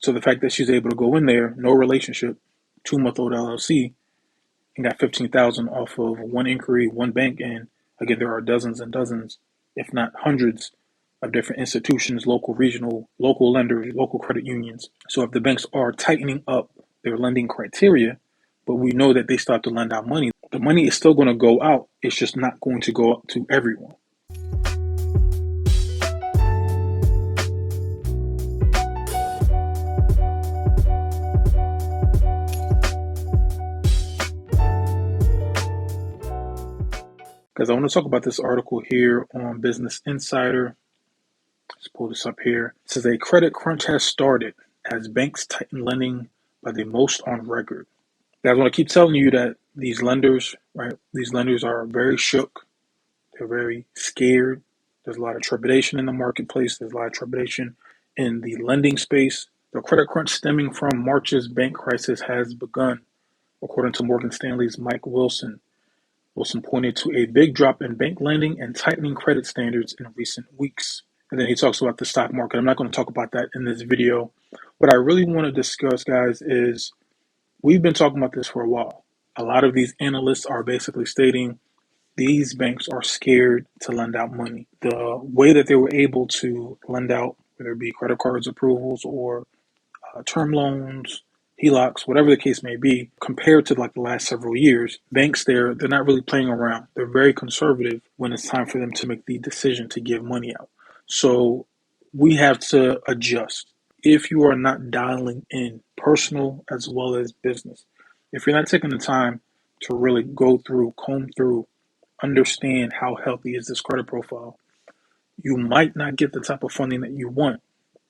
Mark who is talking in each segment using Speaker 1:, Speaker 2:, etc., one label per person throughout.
Speaker 1: So the fact that she's able to go in there, no relationship, 2-month-old LLC, and got 15,000 off of one inquiry, one bank, and again, there are dozens and dozens, if not hundreds, of different institutions, local, regional, local lenders, local credit unions. So if the banks are tightening up their lending criteria, but we know that they start to lend out money, the money is still going to go out. It's just not going to go out to everyone. Because I want to talk about this article here on Business Insider. Let's pull this up here. It says a credit crunch has started as banks tighten lending by the most on record. Guys, I want to keep telling you that these lenders, right? These lenders are very shook. They're very scared. There's a lot of trepidation in the marketplace. There's a lot of trepidation in the lending space. The credit crunch stemming from March's bank crisis has begun, according to Morgan Stanley's Mike Wilson. Wilson pointed to a big drop in bank lending and tightening credit standards in recent weeks. And then he talks about the stock market. I'm not going to talk about that in this video. What I really want to discuss, guys, is we've been talking about this for a while. A lot of these analysts are basically stating these banks are scared to lend out money. The way that they were able to lend out, whether it be credit cards approvals or term loans, HELOCs, whatever the case may be, compared to like the last several years, banks they're not really playing around. They're very conservative when it's time for them to make the decision to give money out. So we have to adjust. If you are not dialing in personal as well as business, if you're not taking the time to really go through, comb through, understand how healthy is this credit profile, you might not get the type of funding that you want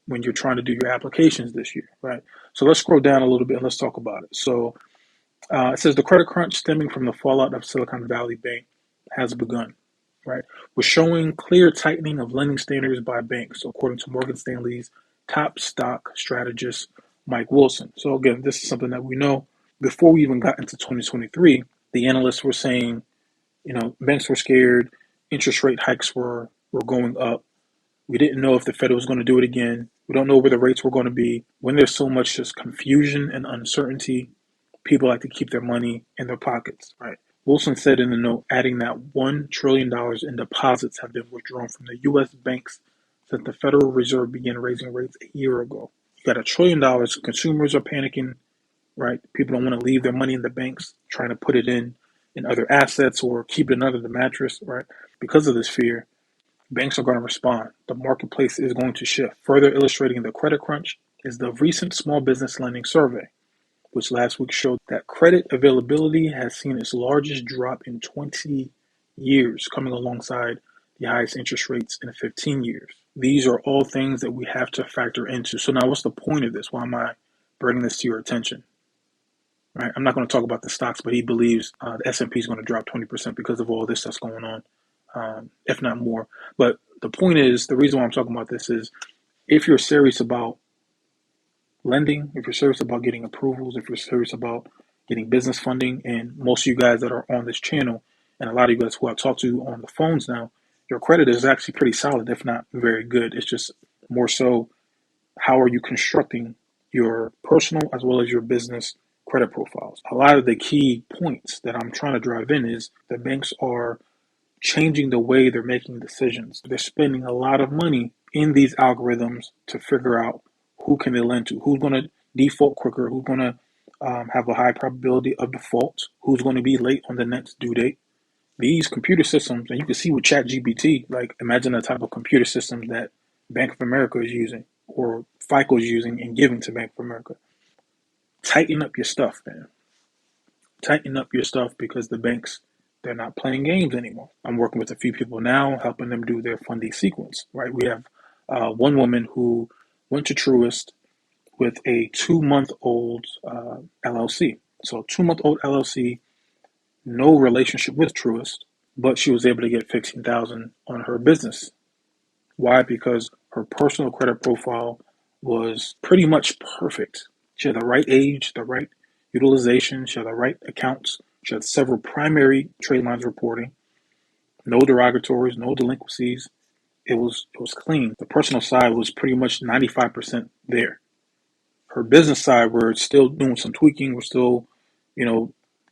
Speaker 1: when you're trying to do your applications this year, right? So let's scroll down a little bit and let's talk about it. So it says the credit crunch stemming from the fallout of Silicon Valley Bank has begun, right? We're showing clear tightening of lending standards by banks, according to Morgan Stanley's top stock strategist, Mike Wilson. So again, this is something that we know. Before we even got into 2023, the analysts were saying, banks were scared, interest rate hikes were going up. We didn't know if the Fed was going to do it again. We don't know where the rates were going to be. When there's so much just confusion and uncertainty, people like to keep their money in their pockets, right? Wilson said in the note, adding that $1 trillion in deposits have been withdrawn from the U.S. banks since the Federal Reserve began raising rates a year ago. You got $1 trillion. Consumers are panicking, right? People don't want to leave their money in the banks, trying to put it in other assets or keep it under the mattress, right? Because of this fear, banks are going to respond. The marketplace is going to shift. Further illustrating the credit crunch is the recent small business lending survey, which last week showed that credit availability has seen its largest drop in 20 years, coming alongside the highest interest rates in 15 years. These are all things that we have to factor into. So now what's the point of this? Why am I bringing this to your attention? Right? I'm not going to talk about the stocks, but he believes the S&P is going to drop 20% because of all this that's going on, if not more. But the point is, the reason why I'm talking about this is if you're serious about lending, if you're serious about getting approvals, if you're serious about getting business funding, and most of you guys that are on this channel, and a lot of you guys who I've talked to on the phones now, your credit is actually pretty solid, if not very good. It's just more so, how are you constructing your personal as well as your business credit profiles? A lot of the key points that I'm trying to drive in is the banks are changing the way they're making decisions. They're spending a lot of money in these algorithms to figure out who can they lend to, who's going to default quicker, who's going to have a high probability of default, who's going to be late on the next due date. These computer systems, and you can see with ChatGPT, like imagine the type of computer systems that Bank of America is using or FICO is using and giving to Bank of America. Tighten up your stuff, man. Tighten up your stuff because the banks, they're not playing games anymore. I'm working with a few people now, helping them do their funding sequence, right? We have one woman who went to Truist with a 2-month-old LLC. So a 2-month-old LLC, no relationship with Truist, but she was able to get $15,000 on her business. Why? Because her personal credit profile was pretty much perfect. She had the right age, the right utilization, she had the right accounts, she had several primary trade lines reporting, no derogatories, no delinquencies. It was clean. The personal side was pretty much 95% there. her business side, we're still doing some tweaking. We're still,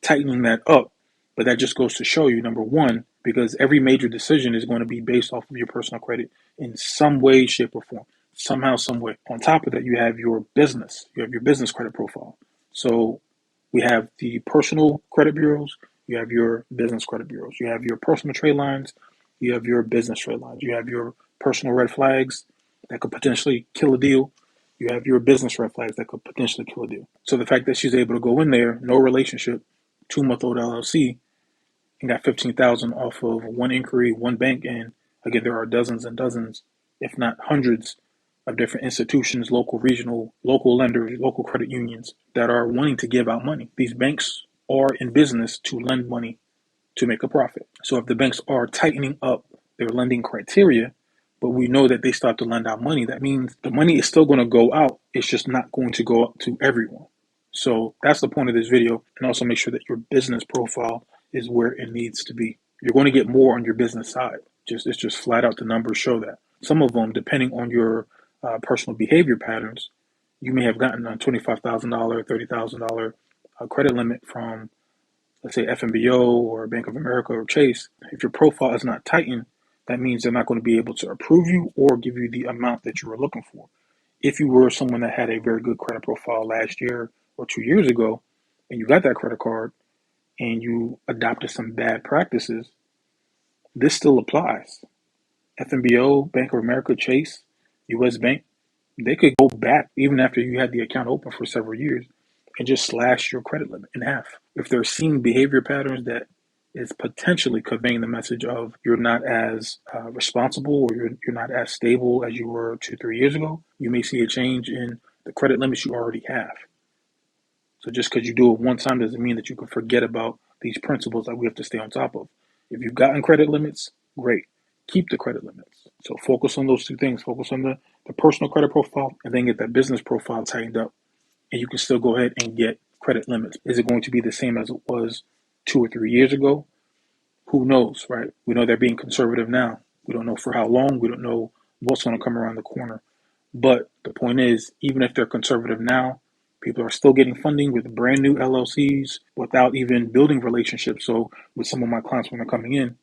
Speaker 1: tightening that up. But that just goes to show you, number one, because every major decision is going to be based off of your personal credit in some way, shape, or form, somehow, some way. On top of that, you have your business. You have your business credit profile. So we have the personal credit bureaus. You have your business credit bureaus. You have your personal trade lines. You have your business trade lines. You have your personal red flags that could potentially kill a deal. You have your business red flags that could potentially kill a deal. So the fact that she's able to go in there, no relationship, 2-month-old LLC, and got 15,000 off of one inquiry, one bank, and again, there are dozens and dozens, if not hundreds, of different institutions, local, regional, local lenders, local credit unions that are wanting to give out money. These banks are in business to lend money to make a profit. So if the banks are tightening up their lending criteria, but we know that they start to lend out money, that means the money is still going to go out. It's just not going to go up to everyone. So that's the point of this video. And also make sure that your business profile is where it needs to be. You're going to get more on your business side. It's just flat out the numbers show that. Some of them, depending on your personal behavior patterns, you may have gotten a $25,000, $30,000 credit limit from, let's say, FNBO or Bank of America or Chase. If your profile is not tightened, that means they're not going to be able to approve you or give you the amount that you were looking for. If you were someone that had a very good credit profile last year or 2 years ago, and you got that credit card and you adopted some bad practices, this still applies. FNBO, Bank of America, Chase, US Bank, they could go back even after you had the account open for several years and just slash your credit limit in half. If they're seeing behavior patterns that is potentially conveying the message of you're not as responsible or you're not as stable as you were 2-3 years ago, you may see a change in the credit limits you already have. So just because you do it one time doesn't mean that you can forget about these principles that we have to stay on top of. If you've gotten credit limits, great. Keep the credit limits. So focus on those two things. Focus on the personal credit profile and then get that business profile tightened up. And you can still go ahead and get credit limits. Is it going to be the same as it was 2 or 3 years ago? Who knows, right? We know they're being conservative now. We don't know for how long. We don't know what's going to come around the corner. But the point is, even if they're conservative now, people are still getting funding with brand new LLCs without even building relationships. So with some of my clients when they're coming in,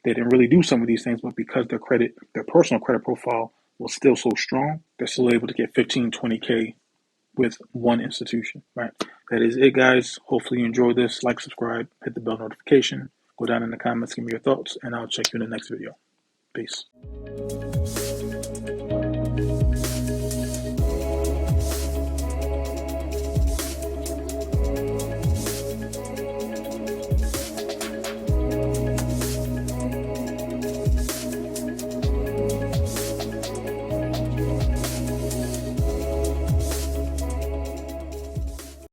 Speaker 1: they didn't really do some of these things, but because their personal credit profile was still so strong, they're still able to get 15, 20K with one institution, right? That is it, guys. Hopefully you enjoyed this. Like, subscribe, hit the bell notification, go down in the comments, give me your thoughts, and I'll check you in the next video. Peace.